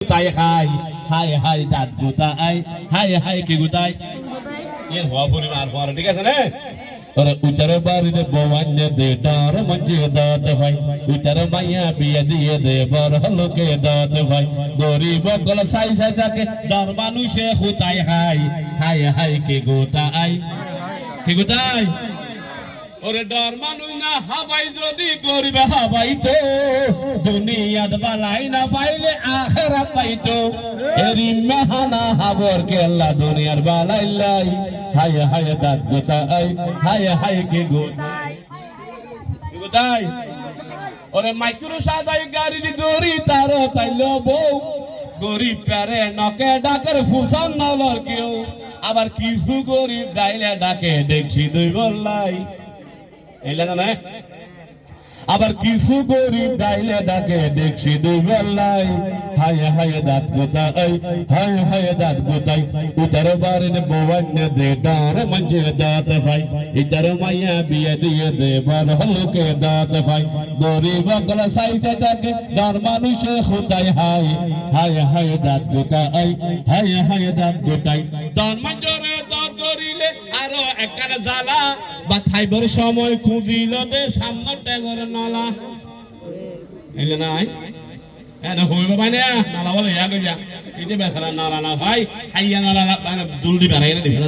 তাই high high high দাঁত গোটাই হাই হাই কি গোটাই এর হওয়া পরিমাণ পরে ঠিক আছে না ওরে উত্তর বাড়িতে বওয়ান্নে দে ডার মঞ্জে দাঁত ভাই উত্তর মাইয়া বিয়ে দিয়ে দে বড় লোকে দাঁত ভাই গরিব গল সাই সাই থাকে ডার মানুষে হুতাই হাই হাই হাই কি গোটাই কি গোটাই ওরে ডর মানুষ না হাবাই যদি গরিব হাবাই তো দুনিয়াত বালাই না পাইলে আখিরাত পাইতো এরি মেহানা হাবর কে আল্লাহ দুনিয়ার বালাই লাই হায় হায় দাঁত গোটাই হায় হায় কে গোটাই গোটাই ওরে মাইক্রো সাদাই গাড়ি গরি তার তাইলো বউ গরিব প্যারে নকে ডাকের ফুসান নলর কেউ আবার কিছু গরিব ডাইলে ডাকে দেখছি দুই বললাই আবার কিছু গরিব ডাইলে ডাকে দেখছি দুই বেলাই হায় হায় দাঁত গোটাই হায় হায় দাঁত গোটাই উত্তর বাড়ির বওয়ান্নে দে ডার মঞ্জে দাঁত ভাই ইতার মাইয়া বিয়ে দিয়ে দে বড় লোকে দাঁত ভাই গরিব গলা সাইতে থাকে ডার মানুষে হুতাই হাই হায় হায় দাঁত গোটাই হায় হায় দাঁত গোটাই ডার মঞ্জরে দাঁত গরিলে আরো একখানে জ্বালা বা খাইবার সময় খুঁজিল দে সামনে টেগর নালা এলে নাই এনে হইব ভাই না নালা বলে ইয়া গইয়া ইতে বেছারা নালা না ভাই খাইয়া নালা জলদি বেরাই না দিবে না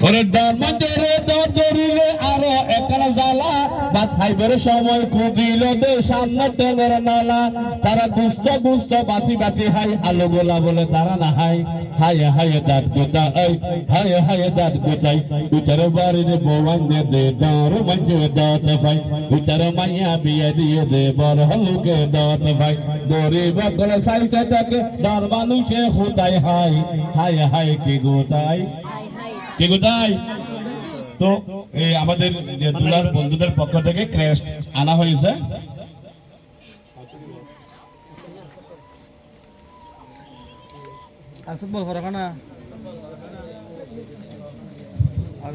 ওরে দরমজরে দরিলে আরো একলা জ্বালা বা খাইবার সময় খুঁজিল দে সামনে টেগর নালা তারা গুস্ত গুস্ত বাসি বাসি হাই আলো গোলা বলে তারা না হাই হায় হায় দাঁত গোটাই হায় হায় দাঁত গোটাই উত্তর বাড়ির বওয়ান্নে দে ডার মঞ্জে দাঁত ভাই উত্তর মাইয়া বিয়ে দিয়ে দে বড় লোকে দাঁত ভাই গরিব গল সাইতে থাকে ডার মানুষে হুতাই হাই হায় হায় কি গোটাই কি গোটাই তো এই আমাদের দুলার বন্ধুদের পক্ষ থেকে ক্রেস্ট আনা হয়েছে আসল বল ফরক না আর